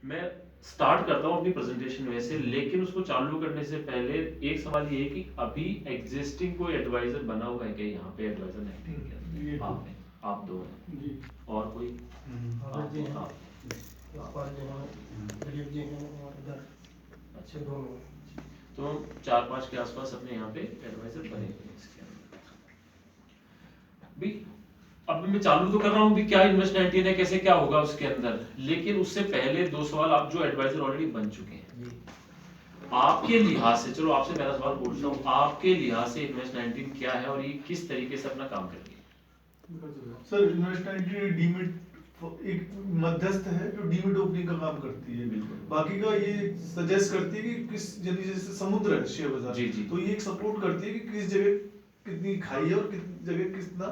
मैं स्टार्ट करता हूँ अपनी प्रेजेंटेशन वैसे, लेकिन उसको चालू करने से पहले एक सवाल ये है कि अभी एग्जिस्टिंग कोई एडवाइजर बना हुआ है क्या यहाँ पे एडवाइजर 19 के अंदर? आप हैं, आप दो हैं जी। और कोई? आप जी हैं। आप इस बार जो है दिलीप जी हैं और इधर अच्छा, दोनों। तो हम 4-5 के आसपास अपने यहाँ पे एडवाइजर बने हुए हैं इसके अंदर भी। अब मैं चालू तो कर रहा हूँ भी क्या इन्वेस्ट 19 है, कैसे क्या होगा उसके अंदर, लेकिन उससे पहले दो सवाल आप जो एडवाइजर ऑलरेडी बन चुके हैं आपके लिहाज से, चलो आपसे पहला सवाल पूछता हूँ, आपके लिहाज से इन्वेस्ट 19 क्या है और ये किस तरीके से अपना काम करती है? सर इन्वेस्ट 19 डीमिट एक मध्यस्थ है जो डीमिट ओपनिंग का काम करती है। बिल्कुल। बाकी का ये सजेस्ट करती है कि किस, यदि जैसे समुद्र है शेयर बाजार, जी, जी। तो ये एक सपोर्ट करती है कि किस जगह कितनी खाई है और किस जगह कितना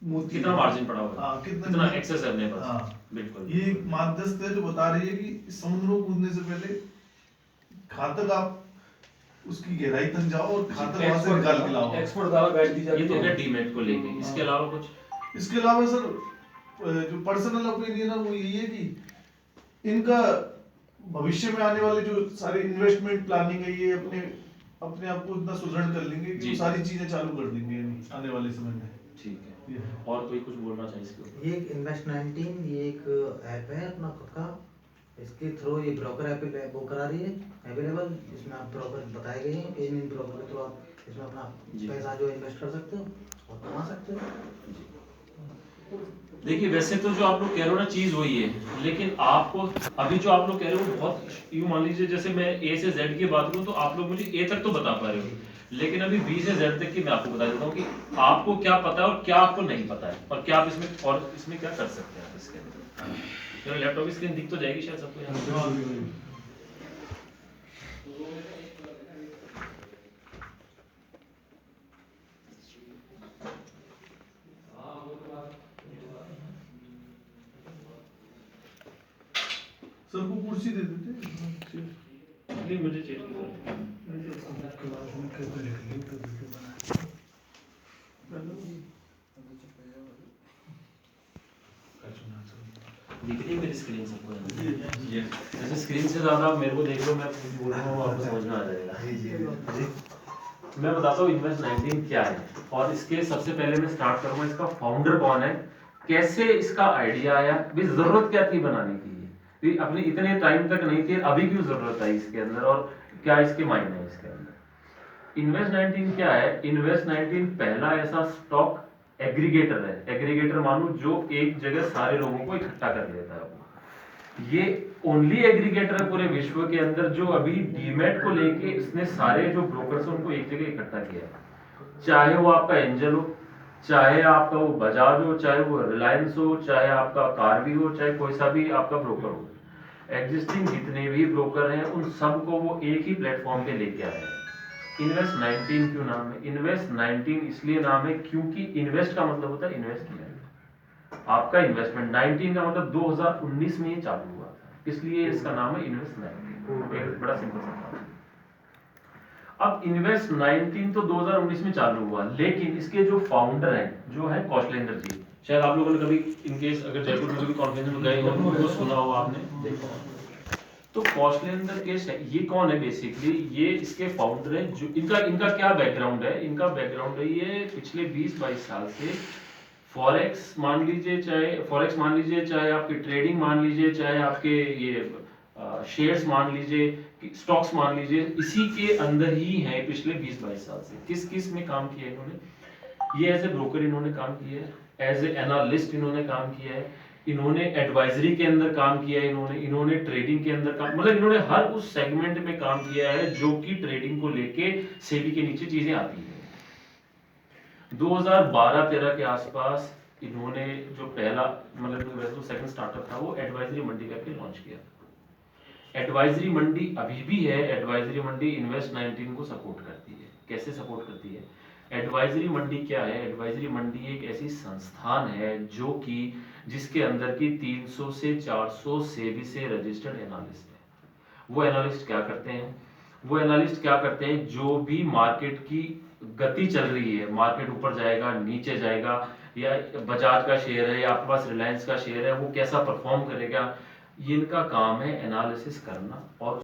मोती कितना है। मार्जिन पड़ा हुआ है, हाँ, कितना एक्सेस है अपने पास। हाँ, बिल्कुल। ये एक मध्यस्थ है जो बता रही है कि समुद्र को कूदने से पहले कहाँ तक आप उसकी गहराई तक जाओ और कहाँ तक वहां से निकाल के लाओ। एक्सपोर्ट द्वारा गाइड दी जाती ये तो है। क्या डीमेट को लेके, इसके अलावा कुछ? इसके अलावा सर जो पर्सनल ओपिनियन है वो यही है कि इनका भविष्य में आने वाले जो सारे इन्वेस्टमेंट प्लानिंग है ये अपने अपने आप को इतना सुदृढ़ कर लेंगे कि जी। वो सारी चीजें चालू कर देंगे आने वाले समय में। ठीक है, ये है। और कोई कुछ बोलना चाहिए इसके ऊपर? ये एक इन्वेस्ट 19 ये एक ऐप है अपना खुद का। इसके थ्रू ये ब्रोकर ऐप वो करा रही है अवेलेबल, जिसमें आप ब्रोकर बताए गए हैं, इन ब्रोकर के थ्रू आप इसमें अपना जी। पैसा जो इन्वेस्ट कर सकते हो और कमा सकते हो। देखिए वैसे तो जो आप लोग कह रहे हो ना चीज वही है, लेकिन आपको अभी जो आप लोग कह रहे हो बहुत यूं मान लीजिए जैसे मैं ए से जेड की बात करूं तो आप लोग मुझे ए तक तो बता पा रहे हो, लेकिन अभी बी से जेड तक की मैं आपको बता देता हूँ कि आपको क्या पता है और क्या आपको नहीं पता है और क्या आप इसमें क्या कर सकते हैं इसके अंदर। मेरा लैपटॉप की स्क्रीन दिख तो जाएगी शायद सबको यहाँ। सर को कुर्सी दे देते। नहीं मुझे चेक की दिख रही है मेरी स्क्रीन सबको? जैसे स्क्रीन से ज्यादा मेरे को देख लो, मैं कुछ बोल रहा हूँ आपको समझ में आ जाएगा। मैं बताता हूँ इन्वेस्ट 19 क्या है और इसके सबसे पहले मैं स्टार्ट करूंगा इसका फाउंडर कौन है, कैसे इसका आइडिया आया, भी जरूरत क्या थी बनाने की, भी अपने इतने टाइम तक नहीं थी, अभी क्यों जरूरत आई इसके अंदर और क्या इसके मायने है इसके अंदर। इन्वेस्ट 19 क्या है? इन्वेस्ट 19 पहला ऐसा स्टॉक एग्रीगेटर है। एग्रीगेटर मानो जो एक जगह सारे लोगों को इकट्ठा कर लेता है। ये ओनली एग्रीगेटर है पूरे विश्व के अंदर जो अभी डीमैट को लेके इसने सारे जो ब्रोकर्स हैं उनको एक जगह इकट्ठा किया, चाहे वो आपका एंजल हो, चाहे आपका वो बजाज हो, चाहे वो रिलायंस हो, चाहे आपका कारवी हो, चाहे कोई सा भी आपका ब्रोकर हो, एग्जिस्टिंग जितने भी ब्रोकर हैं उन सबको वो एक ही प्लेटफॉर्म पे लेके आया है। इन्वेस्ट 19 क्यों नाम है? इन्वेस्ट 19 इसलिए नाम है क्योंकि इन्वेस्ट का मतलब होता है इन्वेस्टमेंट, आपका इन्वेस्टमेंट 19 का मतलब 2019 में ये चालू हुआ, इसलिए इसका नाम है इन्वेस्ट 19। एक बड़ा सिंपल सा था। अब इन्वेस्ट 19 तो 2019 में चालू हुआ, लेकिन इसके जो फाउंडर हैं जो है कौशलेंद्र जी, शायद आप लोगों ने कभी इनकेस अगर जयपुर में भी कॉन्फ्रेंस में गए हो तो सुना हो आपने, देखा। तो कौशलेंद्र के ये कौन है? बेसिकली ये इसके फाउंडर हैं। जो इनका क्या बैकग्राउंड है? इनका बैकग्राउंड है ये पिछले 20-22 साल से फॉरेक्स मान लीजिए, चाहे आपकी ट्रेडिंग मान लीजिए, चाहे आपके ये शेयर्स मान लीजिए, स्टॉक्स मान लीजिए, इसी के अंदर ही है पिछले 20-22 साल से। किस किस में काम किया इन्होंने? ये एज ए ब्रोकर इन्होंने काम किया है, एज ए एनालिस्ट इन्होंने काम किया है, इन्होंने एडवाइजरी के अंदर काम किया है, इन्होंने ट्रेडिंग के अंदर काम, मतलब इन्होंने हर उस सेगमेंट में काम किया है जो कि ट्रेडिंग को लेके सेबी के नीचे चीजें आती है। 2012-13 के आसपास इन्होंने जो पहला मतलब वैसे तो सेकंड स्टार्टअप था वो एडवाइजरी मंडी करके लॉन्च किया। एडवाइजरी मंडी अभी भी है। एडवाइजरी मंडी इन्वेस्ट 19 को सपोर्ट करती है। कैसे सपोर्ट करती है? एडवाइजरी मंडी क्या है? एडवाइजरी मंडी एक ऐसी संस्थान है जो कि जिसके अंदर की 300 से 400 सेबी से रजिस्टर्ड एनालिस्ट है। वो एनालिस्ट क्या करते हैं? जो भी मार्केट की गति चल रही है, मार्केट ऊपर जाएगा, नीचे जाएगा, या बजाज का शेयर है या आपके पास रिलायंस का शेयर है, वो कैसा परफॉर्म करेगा, ये इनका काम है एनालिसिस करना और